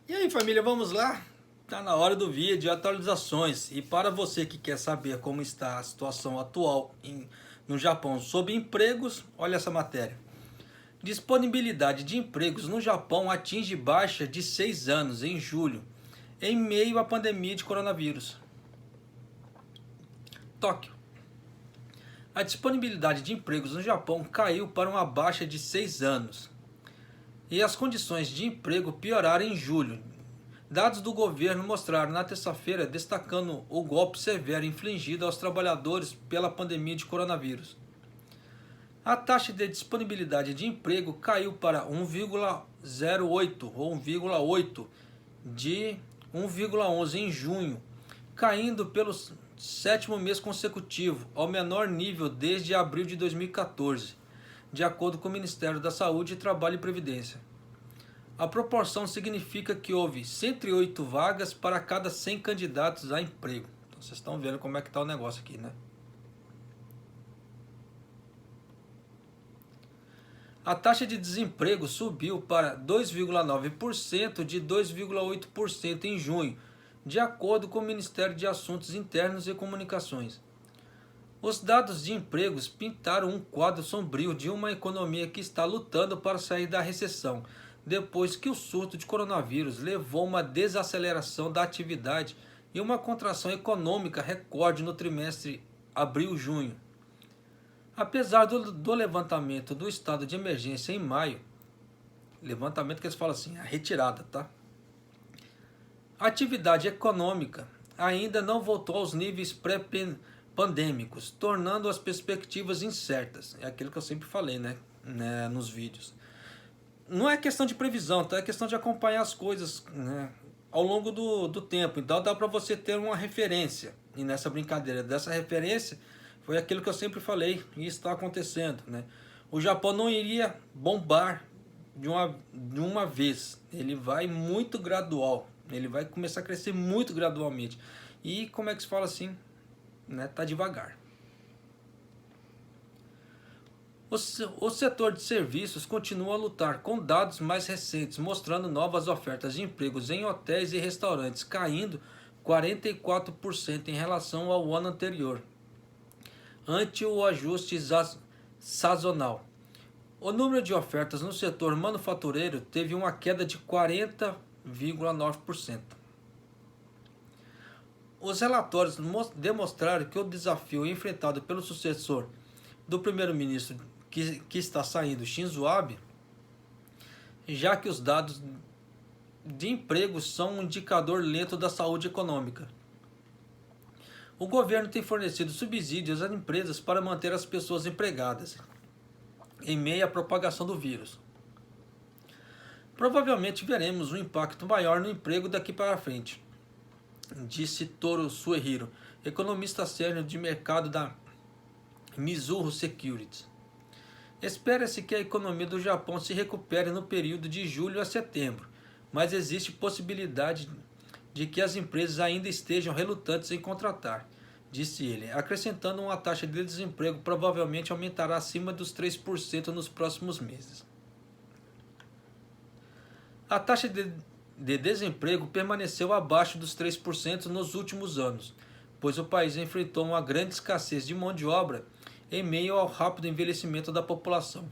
E aí, família, vamos lá? Tá na hora do vídeo, atualizações. E para você que quer saber como está a situação atual no Japão sobre empregos, olha essa matéria. Disponibilidade de empregos no Japão atinge baixa de 6 anos em julho, em meio à pandemia de coronavírus. Tóquio. A disponibilidade de empregos no Japão caiu para uma baixa de 6 anos. E as condições de emprego pioraram em julho. Dados do governo mostraram na terça-feira destacando o golpe severo infligido aos trabalhadores pela pandemia de coronavírus. A taxa de disponibilidade de emprego caiu para 1,08 ou 1,8 de 1,11 em junho, caindo pelo sétimo mês consecutivo, ao menor nível desde abril de 2014, de acordo com o Ministério da Saúde, Trabalho e Previdência. A proporção significa que houve 108 vagas para cada 100 candidatos a emprego. Então, vocês estão vendo como é que está o negócio aqui, né? A taxa de desemprego subiu para 2,9% de 2,8% em junho, de acordo com o Ministério de Assuntos Internos e Comunicações. Os dados de empregos pintaram um quadro sombrio de uma economia que está lutando para sair da recessão, depois que o surto de coronavírus levou a uma desaceleração da atividade e uma contração econômica recorde no trimestre abril-junho. Apesar do levantamento do estado de emergência em maio, levantamento que eles falam assim, a retirada, tá? A atividade econômica ainda não voltou aos níveis pré-pandêmicos, tornando as perspectivas incertas. É aquilo que eu sempre falei, né, nos vídeos. Não é questão de previsão, tá? É questão de acompanhar as coisas, né, ao longo do tempo. Então dá para você ter uma referência. E nessa brincadeira dessa referência foi aquilo que eu sempre falei e está acontecendo, né? O Japão não iria bombar de uma vez. Ele vai muito gradual. Ele vai começar a crescer muito gradualmente. E como é que se fala assim? Né? Tá devagar. O setor de serviços continua a lutar com dados mais recentes, mostrando novas ofertas de empregos em hotéis e restaurantes, caindo 44% em relação ao ano anterior, ante o ajuste sazonal. O número de ofertas no setor manufatureiro teve uma queda de 40,9%. Os relatórios demonstraram que o desafio enfrentado pelo sucessor do primeiro-ministro que está saindo, Shinzo Abe, já que os dados de emprego são um indicador lento da saúde econômica. O governo tem fornecido subsídios às empresas para manter as pessoas empregadas, em meio à propagação do vírus. Provavelmente veremos um impacto maior no emprego daqui para frente, disse Toru Suehiro, economista sênior de mercado da Mizuho Securities. Espera-se que a economia do Japão se recupere no período de julho a setembro, mas existe possibilidade de que as empresas ainda estejam relutantes em contratar, disse ele, acrescentando uma taxa de desemprego provavelmente aumentará acima dos 3% nos próximos meses. A taxa de desemprego permaneceu abaixo dos 3% nos últimos anos, pois o país enfrentou uma grande escassez de mão de obra em meio ao rápido envelhecimento da população.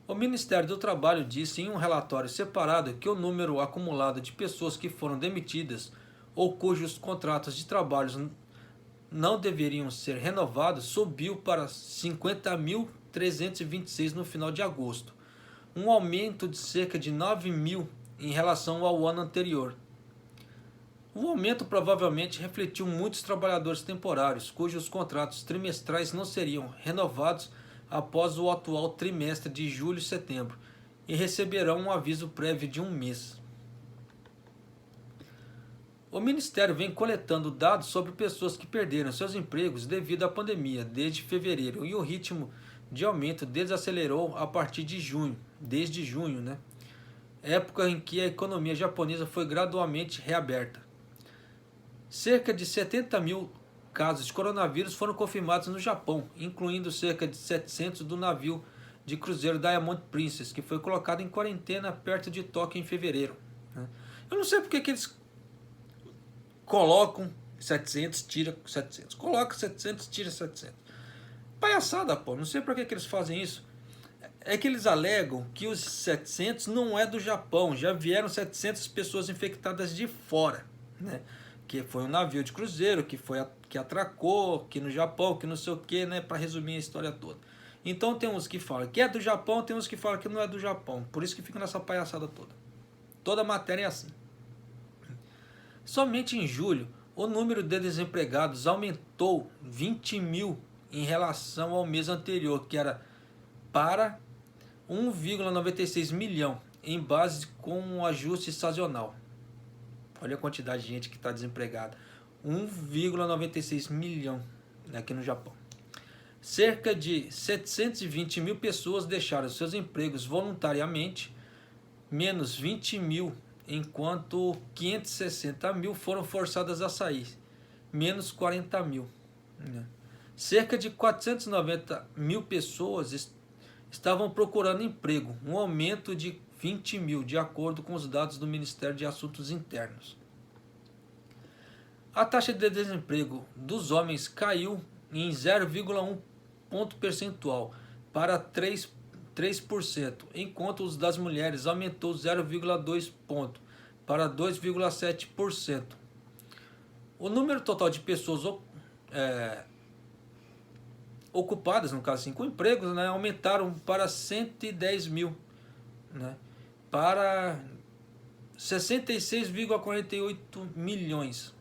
O Ministério do Trabalho disse em um relatório separado que o número acumulado de pessoas que foram demitidas ou cujos contratos de trabalho não deveriam ser renovados subiu para 50.326 no final de agosto, um aumento de cerca de 9.000 em relação ao ano anterior. O aumento provavelmente refletiu muitos trabalhadores temporários, cujos contratos trimestrais não seriam renovados após o atual trimestre de julho e setembro, e receberão um aviso prévio de um mês. O Ministério vem coletando dados sobre pessoas que perderam seus empregos devido à pandemia desde fevereiro, e o ritmo de aumento desacelerou a partir de junho, desde junho, né? Época em que a economia japonesa foi gradualmente reaberta. Cerca de 70.000 casos de coronavírus foram confirmados no Japão, incluindo cerca de 700 do navio de cruzeiro Diamond Princess, que foi colocado em quarentena perto de Tóquio em fevereiro. Eu não sei porque que eles colocam 700, tira 700. Coloca 700, tira 700. Palhaçada, pô. Não sei por que que eles fazem isso. É que eles alegam que os 700 não é do Japão. Já vieram 700 pessoas infectadas de fora, né? Que foi um navio de cruzeiro, que atracou, que no Japão, que não sei o que, né? Para resumir a história toda. Então tem uns que falam que é do Japão, tem uns que falam que não é do Japão. Por isso que fica nessa palhaçada toda. Toda matéria é assim. Somente em julho, o número de desempregados aumentou 20 mil em relação ao mês anterior, que era para 1,96 milhão, em base com um ajuste sazonal. Olha a quantidade de gente que está desempregada. 1,96 milhão aqui no Japão. Cerca de 720 mil pessoas deixaram seus empregos voluntariamente, menos 20 mil, enquanto 560 mil foram forçadas a sair, menos 40 mil. Cerca de 490 mil pessoas estavam procurando emprego, um aumento de 20 mil, de acordo com os dados do Ministério de Assuntos Internos. A taxa de desemprego dos homens caiu em 0,1 ponto percentual para 3%, enquanto os das mulheres aumentou 0,2 ponto para 2,7%. O número total de pessoas ocupadas, no caso assim, com empregos, né, aumentaram para 110 mil, né, para 66,48 milhões.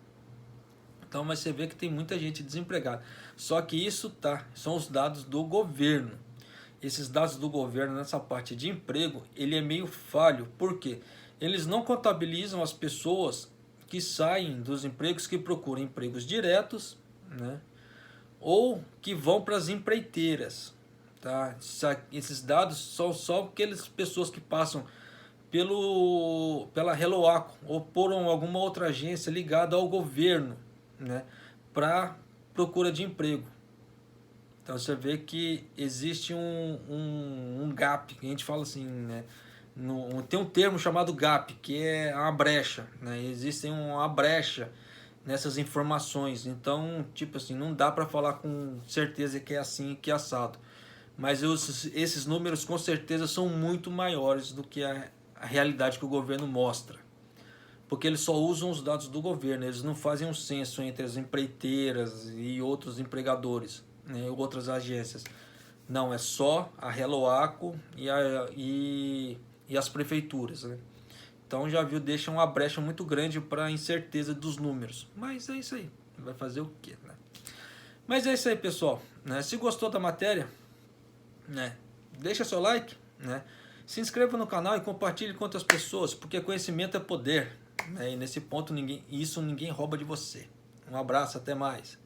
Então, mas você vê que tem muita gente desempregada. Só que isso são os dados do governo. Esses dados do governo nessa parte de emprego, ele é meio falho. Por quê? Eles não contabilizam as pessoas que saem dos empregos, que procuram empregos diretos, né? Ou que vão para as empreiteiras. Tá? Esses dados são só aquelas pessoas que passam pela Hello Aqua ou por alguma outra agência ligada ao governo, né, para procura de emprego. Então você vê que existe um gap, que a gente fala assim, né, tem um termo chamado gap, que é uma brecha, né, existe uma brecha nessas informações. Então, tipo assim, não dá para falar com certeza que é assim, que é assado. Mas esses números com certeza são muito maiores do que a realidade que o governo mostra. Porque eles só usam os dados do governo, eles não fazem um censo entre as empreiteiras e outros empregadores, né, outras agências. Não, é só a Hello Aqua e as prefeituras, né? Então já viu, deixa uma brecha muito grande para a incerteza dos números. Mas é isso aí, vai fazer o quê, né? Mas é isso aí, pessoal, né? Se gostou da matéria, né, deixa seu like, né? Se inscreva no canal e compartilhe com outras pessoas, porque conhecimento é poder, né? E nesse ponto ninguém rouba de você. Um abraço, até mais.